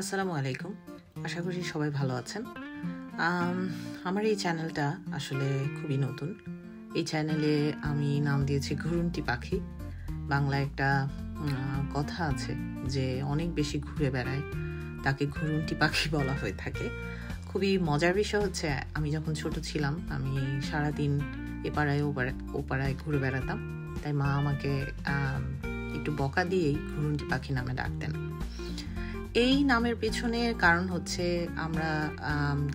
আসসালামু আলাইকুম। আশা করি সবাই ভালো আছেন। আমার এই চ্যানেলটা আসলে খুবই নতুন। এই চ্যানেলে আমি নাম দিয়েছি ঘুরুন্টি পাখি। বাংলায় একটা কথা আছে যে অনেক বেশি ঘুরে বেড়ায় তাকে ঘুরুন্টি পাখি বলা হয়ে থাকে। খুবই মজার বিষয় হচ্ছে আমি যখন ছোট ছিলাম আমি সারাদিন এপাড়ায় ওপাড়ায় ঘুরে বেড়াতাম। তাই মা আমাকে একটু বকা দিয়েই ঘুরুন্টি পাখি নামে ডাকতেন। এই নামের পেছনে কারণ হচ্ছে আমরা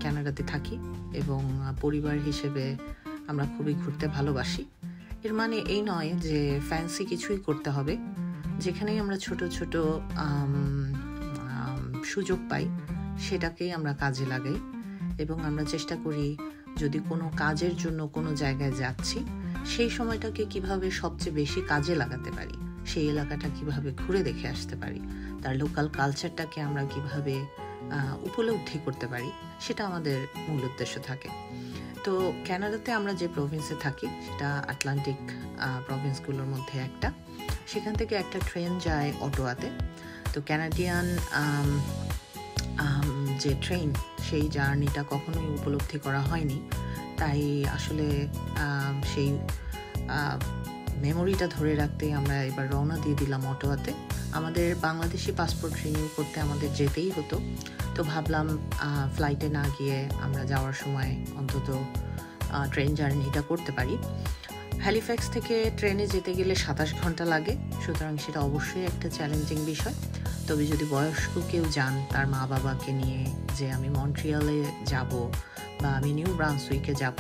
কানাডাতে থাকি এবং পরিবার হিসেবে আমরা খুবই ঘুরতে ভালোবাসি। এর মানে এই নয় যে ফ্যান্সি কিছুই করতে হবে। যেখানেই আমরা ছোট ছোট সুযোগ পাই সেটাকেই আমরা কাজে লাগাই এবং আমরা চেষ্টা করি যদি কোনো কাজের জন্য কোনো জায়গায় যাচ্ছি সেই সময়টাকে কিভাবে সবচেয়ে বেশি কাজে লাগাতে পারি, সেই এলাকাটা কিভাবে ঘুরে দেখে আসতে পারি, তার লোকাল কালচারটাকে আমরা কিভাবে উপলব্ধি করতে পারি, সেটা আমাদের মূল উদ্দেশ্য থাকে। তো কানাডাতে আমরা যে প্রভিন্সে থাকি সেটা আটলান্টিক প্রভিন্সগুলোর মধ্যে একটা। সেখান থেকে একটা ট্রেন যায় অটোয়াতে। তো ক্যানাডিয়ান যে ট্রেন সেই জার্নিটা কখনোই উপলব্ধি করা হয়নি, তাই আসলে সেই মেমোরিটা ধরে রাখতে আমরা এবার রওনা দিয়ে দিলাম অটোয়াতে। আমাদের বাংলাদেশি পাসপোর্ট রিনিউ করতে আমাদের যেতেই হতো, তো ভাবলাম ফ্লাইটে না গিয়ে আমরা যাওয়ার সময় অন্তত ট্রেন জার্নিটা করতে পারি। হ্যালিফ্যাক্স থেকে ট্রেনে যেতে গেলে 27 ঘন্টা লাগে, সুতরাং সেটা অবশ্যই একটা চ্যালেঞ্জিং বিষয়। তবে যদি বয়স্ক কেউ যান তার মা বাবাকে নিয়ে যে আমি মন্ট্রিয়ালে যাব বা আমি নিউ ব্রান্সউইকে যাব,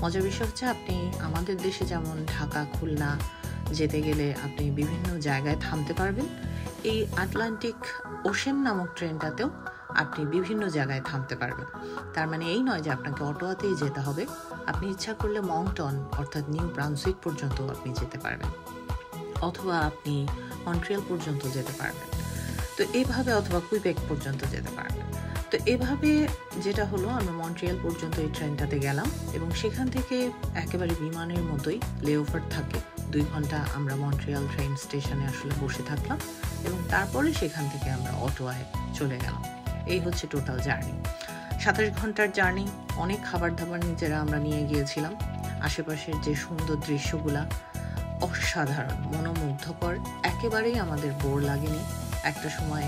মজার বিষয় হচ্ছে আপনি আমাদের দেশে যেমন ঢাকা খুলনা যেতে গেলে আপনি বিভিন্ন জায়গায় থামতে পারবেন, এই আটলান্টিক ওশেন নামক ট্রেনটাতেও আপনি বিভিন্ন জায়গায় থামতে পারবেন। তার মানে এই নয় যে আপনাকে অটোয়াতেই যেতে হবে, আপনি ইচ্ছা করলে মংটন অর্থাৎ নিউ ব্রান্সউইক পর্যন্ত আপনি যেতে পারবেন, অথবা আপনি মন্ট্রিয়াল পর্যন্ত যেতে পারবেন, তো এইভাবে, অথবা কুইবেক পর্যন্ত যেতে পারবেন। তো এভাবে যেটা হলো আমরা মন্ট্রিয়াল পর্যন্ত এই ট্রেনটাতে গেলাম এবং সেখান থেকে একেবারে বিমানের মতোই লেওভার থাকে, 2 ঘন্টা আমরা মন্ট্রিয়াল ট্রেন স্টেশনে আসলে বসে থাকলাম এবং তারপরে সেখান থেকে আমরা অটোয়ায় চলে গেলাম। এই হচ্ছে টোটাল জার্নি। 27 ঘন্টার জার্নি। অনেক খাবার দাবার নিজেরা আমরা নিয়ে গিয়েছিলাম। আশেপাশের যে সুন্দর দৃশ্যগুলা অসাধারণ, মনোমুগ্ধকর, একেবারেই আমাদের বোর লাগেনি। একটা সময়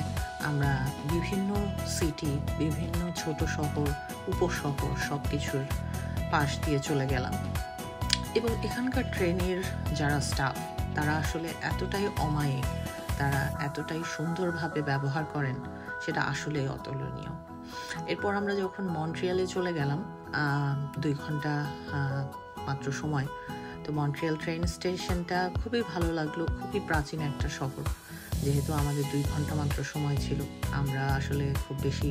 আমরা বিভিন্ন সিটি, বিভিন্ন ছোট শহর, উপশহর সব কিছুর পাশ দিয়ে চলে গেলাম এবং এখানকার ট্রেনের যারা স্টাফ তারা আসলে এতটাই অমায়িক, তারা এতটাই সুন্দরভাবে ব্যবহার করেন, সেটা আসলেই অতুলনীয়। এরপর আমরা যখন মন্ট্রিয়ালে চলে গেলাম 2 ঘন্টা মাত্র সময়, তো মন্ট্রিয়াল ট্রেন স্টেশনটা খুবই ভালো লাগলো। খুবই প্রাচীন একটা শহর, যেহেতু আমাদের 2 ঘন্টা মাত্র সময় ছিল আমরা আসলে খুব বেশি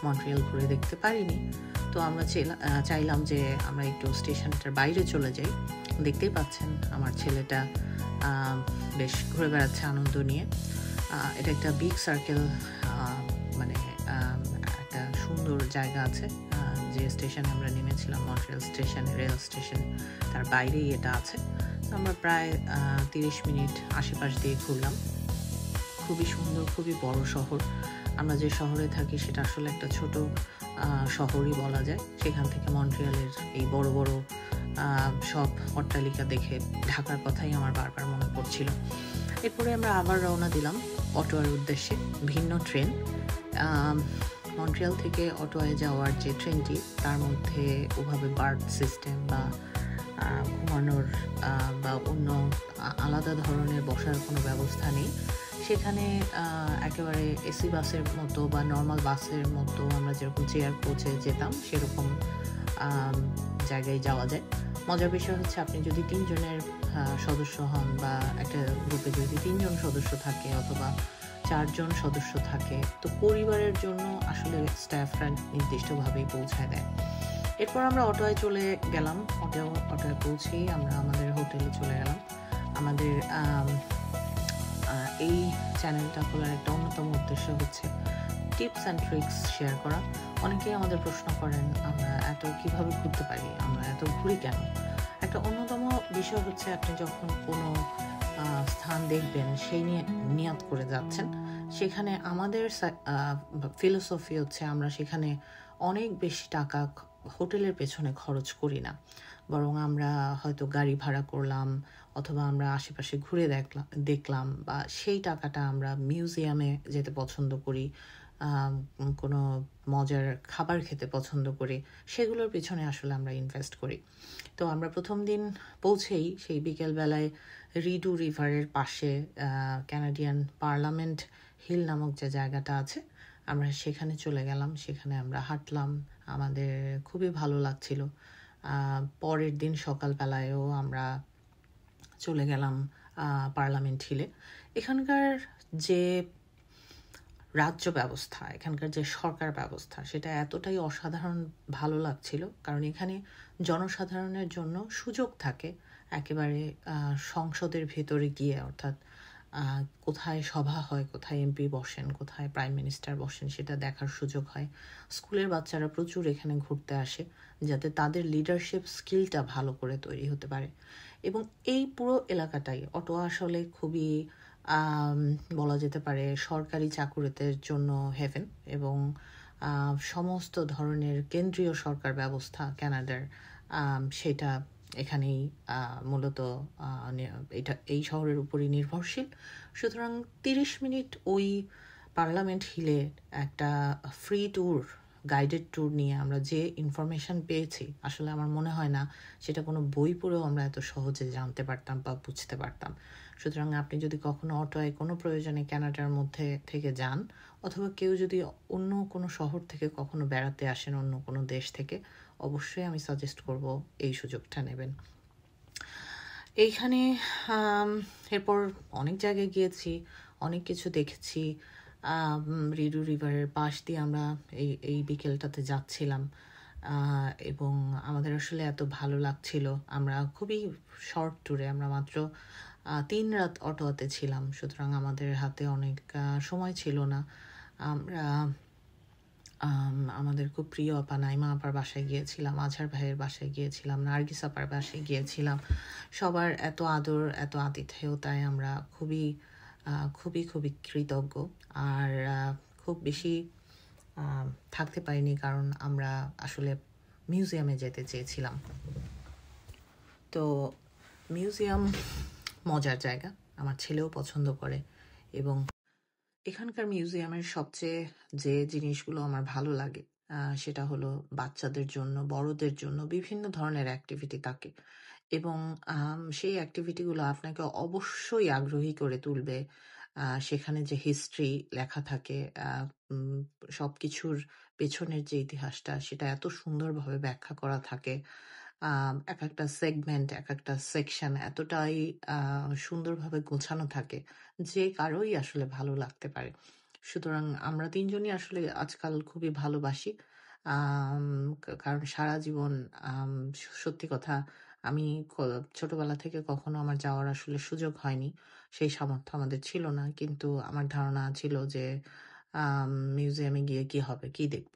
মন্ট্রিয়াল ঘুরে দেখতে পারিনি। তো আমরা চাইলাম যে আমরা একটু স্টেশনটার বাইরে চলে যাই। দেখতেই পাচ্ছেন আমার ছেলেটা বেশ ঘুরে বেড়াচ্ছে আনন্দ নিয়ে। এটা একটা বিগ সার্কেল, মানে একটা সুন্দর জায়গা আছে যে স্টেশনে আমরা নেমেছিলাম, মন্ট্রিয়াল স্টেশনে, রেল স্টেশন, তার বাইরেই এটা আছে। তো আমরা প্রায় 30 মিনিট আশেপাশ দিয়ে ঘুরলাম। খুবই সুন্দর, খুবই বড় শহর। আমরা যে শহরে থাকি সেটা আসলে একটা ছোট শহরই বলা যায়। সেখান থেকে মন্ট্রিয়ালের এই বড় বড় সব অট্টালিকা দেখে ঢাকার কথাই আমার বারবার মনে পড়ছিল। এরপরে আমরা আবার রওনা দিলাম অটোয়ার উদ্দেশ্যে। ভিন্ন ট্রেন, মন্ট্রিয়াল থেকে অটোয়ায় যাওয়ার যে ট্রেনটি তার মধ্যে ওভাবে বার্থ সিস্টেম বা ঘুমানোর বা অন্য আলাদা ধরনের বসার কোনো ব্যবস্থা নেই। সেখানে একেবারে এসি বাসের মতো বা নর্মাল বাসের মতো আমরা যেরকম চেয়ার কোচে যেতাম সেরকম জায়গায় যাওয়া যায়। মজার বিষয় হচ্ছে আপনি যদি 3 জনের সদস্য হন বা একটা গ্রুপে যদি 3 জন সদস্য থাকে অথবা 4 জন সদস্য থাকে, তো পরিবারের জন্য আসলে স্টাফরা নির্দিষ্টভাবেই পৌঁছায় দেয়। এরপর আমরা অটোয় চলে গেলাম। অটোয় পৌঁছেই আমরা আমাদের হোটেলে চলে গেলাম। আমাদের এই চ্যানেলটা খোলার একটা অন্যতম উদ্দেশ্য হচ্ছে টিপস অ্যান্ড ট্রিক্স শেয়ার করা। অনেকেই আমাদের প্রশ্ন করেন আমরা এত কিভাবে ঘুরতে পারি, আমরা এত ঘুরি কেন। একটা অন্যতম বিষয় হচ্ছে আপনি যখন কোনো স্থান দেখবেন সেই নিয়ে নিয়ত করে যাচ্ছেন সেখানে আমাদের ফিলোসফি হচ্ছে আমরা সেখানে অনেক বেশি টাকা হোটেলের পেছনে খরচ করি না, বরং আমরা হয়তো গাড়ি ভাড়া করলাম অথবা আমরা আশেপাশে ঘুরে দেখলাম বা সেই টাকাটা আমরা মিউজিয়ামে যেতে পছন্দ করি, কোনো মজার খাবার খেতে পছন্দ করি, সেগুলোর পিছনে আসলে আমরা ইনভেস্ট করি। তো আমরা প্রথম দিন পৌঁছেই সেই বিকেলবেলায় রিডু রিভারের পাশে ক্যানাডিয়ান পার্লামেন্ট হিল নামক যে জায়গাটা আছে, আমরা সেখানে চলে গেলাম। সেখানে আমরা হাঁটলাম, আমাদের খুবই ভালো লাগছিল। পরের দিন সকালবেলায়ও আমরা চলে গেলাম পার্লামেন্ট হিলে। এখানকার যে রাজ্য ব্যবস্থা, এখানকার যে সরকার ব্যবস্থা, সেটা এতটাই অসাধারণ ভালো লাগছিল, কারণ এখানে জনসাধারণের জন্য সুযোগ থাকে একেবারে সংসদের ভেতরে গিয়ে, অর্থাৎ কোথায় সভা হয়, কোথায় এমপি বসেন, কোথায় প্রাইম মিনিস্টার বসেন, সেটা দেখার সুযোগ হয়। স্কুলের বাচ্চারা প্রচুর এখানে ঘুরতে আসে যাতে তাদের লিডারশিপ স্কিলটা ভালো করে তৈরি হতে পারে। এবং এই পুরো এলাকাটাই অটোয়া আসলে খুবই বলা যেতে পারে সরকারি চাকুরিদের জন্য হেভেন, এবং সমস্ত ধরনের কেন্দ্রীয় সরকার ব্যবস্থা কানাডার সেটা এখানেই মূলত এটা এই শহরের উপরই নির্ভরশীল। সুতরাং 30 মিনিট ওই পার্লামেন্ট হিলে একটা ফ্রি ট্যুর, গাইডেড ট্যুর নিয়ে আমরা যে ইনফরমেশন পেয়েছি, আসলে আমার মনে হয় না সেটা কোনো বই পড়েও আমরা এত সহজে জানতে পারতাম বা বুঝতে পারতাম। সুতরাং আপনি যদি কখনো অটোয় কোনো প্রয়োজনে কানাডার মধ্যে থেকে যান, অথবা কেউ যদি অন্য কোনো শহর থেকে কখনো বেড়াতে আসেন, অন্য কোনো দেশ থেকে, অবশ্যই আমি সাজেস্ট করব এই সুযোগটা নেবেন। এইখানে এরপর অনেক জায়গায় গিয়েছি, অনেক কিছু দেখেছি। রিডু রিভারের পাশ দিয়ে আমরা এই বিকেলটাতে যাচ্ছিলাম, এবং আমাদের আসলে এত ভালো লাগছিল। আমরা খুবই শর্ট ট্যুরে, আমরা মাত্র 3 রাত অটোয়াতে ছিলাম, সুতরাং আমাদের হাতে অনেক সময় ছিল না। আমরা আমাদের খুব প্রিয় আপা নাইমা আপার বাসায় গিয়েছিলাম, আজহার ভাইয়ের বাসায় গিয়েছিলাম, নার্গিস আপার বাসায় গিয়েছিলাম। সবার এত আদর, এত আতিথেয়তায় আমরা খুবই খুবই খুবই কৃতজ্ঞ। আর খুব বেশি থাকতে পারিনি, কারণ আমরা আসলে মিউজিয়ামে যেতে চেয়েছিলাম। তো মিউজিয়াম মজার জায়গা, আমার ছেলেও পছন্দ করে। এবং এখানকার মিউজিয়ামের সবচেয়ে যে জিনিসগুলো আমার ভালো লাগে সেটা হলো বাচ্চাদের জন্য, বড়দের জন্য বিভিন্ন ধরনের অ্যাক্টিভিটি থাকে, এবং সেই অ্যাক্টিভিটিগুলো আপনাকে অবশ্যই আগ্রহী করে তুলবে। সেখানে যে হিস্ট্রি লেখা থাকে, সব কিছুর পেছনের যে ইতিহাসটা, সেটা এত সুন্দরভাবে ব্যাখ্যা করা থাকে। এক একটা সেগমেন্ট, এক একটা সেকশন এতটাই সুন্দরভাবে গোছানো থাকে যে কারোই আসলে ভালো লাগতে পারে। সুতরাং আমরা 3 জনই আসলে আজকাল খুবই ভালোবাসি। কারণ সারা জীবন সত্যি কথা, আমি ছোটবেলা থেকে কখনো আমার যাওয়ার আসলে সুযোগ হয়নি। সেই সামর্থ্য আমাদের ছিল না। কিন্তু আমার ধারণা ছিল যে মিউজিয়ামে গিয়ে কি হবে? কি দেখব?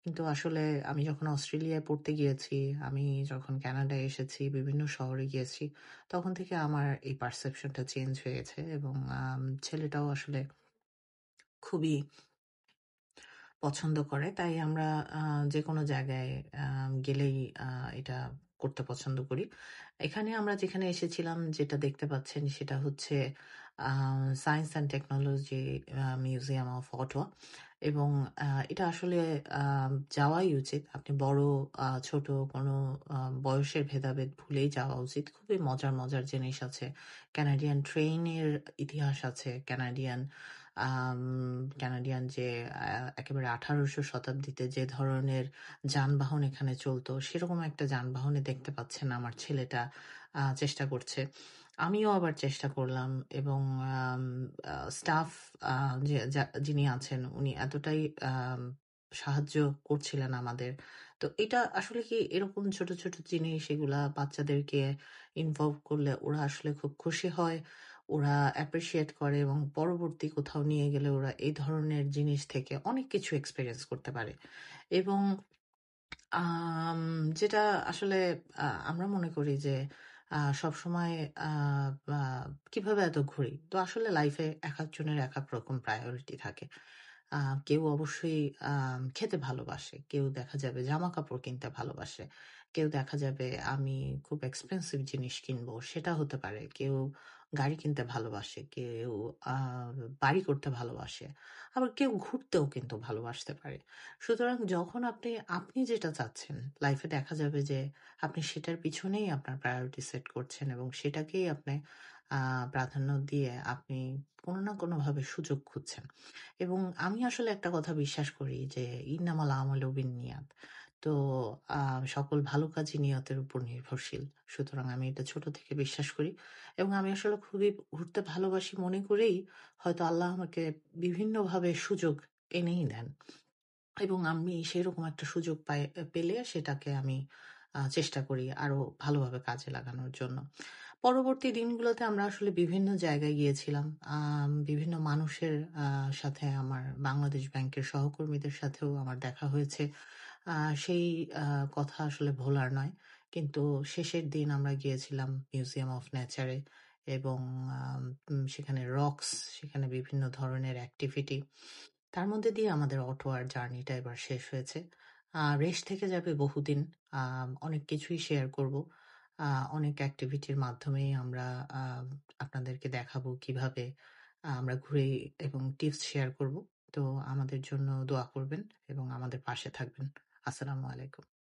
কিন্তু আসলে আমি যখন অস্ট্রেলিয়ায় পড়তে গিয়েছি, আমি যখন কানাডায় এসেছি, বিভিন্ন শহরে গিয়েছি, তখন থেকে আমার এই পারসেপশনটা চেঞ্জ হয়ে গেছে, এবং ছেলেটাও আসলে খুবই পছন্দ করে। তাই আমরা যেকোনো জায়গায় গেলেই এটা করতে পছন্দ করি। এখানে আমরা যেখানে এসেছিলাম যেটা দেখতে পাচ্ছেন সেটা হচ্ছে science and technology museum of Ottawa, এবং এটা আসলে যাওয়াই উচিত। আপনি বড় ছোট কোনো বয়সের ভেদাভেদ ভুলেই যাওয়া উচিত। খুবই মজার মজার জিনিস আছে। কানাডিয়ান ট্রেনের ইতিহাস আছে, কানাডিয়ান যে একেবারে 1800 শতাব্দীতে যে ধরনের যানবাহন এখানে চলতো, সেরকম একটা যানবাহনে দেখতে পাচ্ছেন আমার ছেলেটা চেষ্টা করছে। আমিও আবার চেষ্টা করলাম, এবং স্টাফ যিনি আছেন উনি এতটাই সাহায্য করছিলেন আমাদের। তো এটা আসলে কি এরকম ছোট ছোট জিনিস, এগুলা বাচ্চাদেরকে ইনভলভ করলে ওরা আসলে খুব খুশি হয়, ওরা অ্যাপ্রিসিয়েট করে, এবং পরবর্তী কোথাও নিয়ে গেলে ওরা এই ধরনের জিনিস থেকে অনেক কিছু এক্সপেরিয়েন্স করতে পারে। এবং যেটা আসলে আমরা মনে করি যে সবসময় আ আ কিভাবে এত ঘুরি? তো আসলে লাইফে একেকজনের একেক রকম প্রায়োরিটি থাকে। আ কেউ অবশ্যই খেতে ভালোবাসে। কেউ দেখা যাবে জামাকাপড় কিনতে ভালোবাসে। কেউ দেখা যাবে আমি খুব এক্সপেনসিভ জিনিস কিনবো, সেটা হতে পারে। কেউ গাড়ি কিনতে ভালোবাসে, কেউ আ বাড়ি করতে ভালোবাসে। আবার কেউ ঘুরতেও কিন্তু ভালোবাসতে পারে। সুতরাং যখন আপনি যেটা চাচ্ছেন, লাইফে দেখা যাবে যে আপনি সেটার পিছনেই আপনার প্রায়োরিটি সেট করছেন এবং সেটাকেই আপনি আ প্রাধান্য দিয়ে আপনি কোনো না কোনোভাবে সুযোগ খুঁজছেন। এবং আমি আসলে একটা কথা বিশ্বাস করি যে, "ইন্নামাল আমালু বিন্নিয়াত।" তো আ সকল ভালো কাজই নিয়তের উপর নির্ভরশীল। সুতরাং আমি এটা ছোট থেকে বিশ্বাস করি এবং আমি আসলে খুবই ঘুরতে ভালোবাসি মনে করেই হয়তো আল্লাহ আমাকে বিভিন্নভাবে সুযোগ এনেই দেন। এবং আমি সেরকম একটা সুযোগ পেলে সেটাকে আমি চেষ্টা করি আরো ভালোভাবে কাজে লাগানোর জন্য। পরবর্তী দিনগুলোতে আমরা আসলে বিভিন্ন জায়গায় গিয়েছিলাম। বিভিন্ন মানুষের সাথে আমার বাংলাদেশ ব্যাংকের সহকর্মীদের সাথেও আমার দেখা হয়েছে। আ সেই আ কথা আসলে ভোলার নয়। কিন্তু শেষের দিন আমরা গিয়েছিলাম মিউজিয়াম অফ নেচার এ এবং সেখানে রকস, সেখানে বিভিন্ন ধরনের অ্যাক্টিভিটি। তার মধ্যে দিয়ে আমাদের অটোয়ার জার্নিটা এবার শেষ হয়েছে। রেশ থেকে যাবে বহুদিন। অনেক কিছুই শেয়ার করব। আ অনেক অ্যাক্টিভিটির মাধ্যমেই আমরা আ আপনাদেরকে দেখাবো কিভাবে আমরা ঘুরে এবং টিপস শেয়ার করব। তো আমাদের জন্য দোয়া করবেন এবং আমাদের পাশে থাকবেন। আসসালামু আলাইকুম।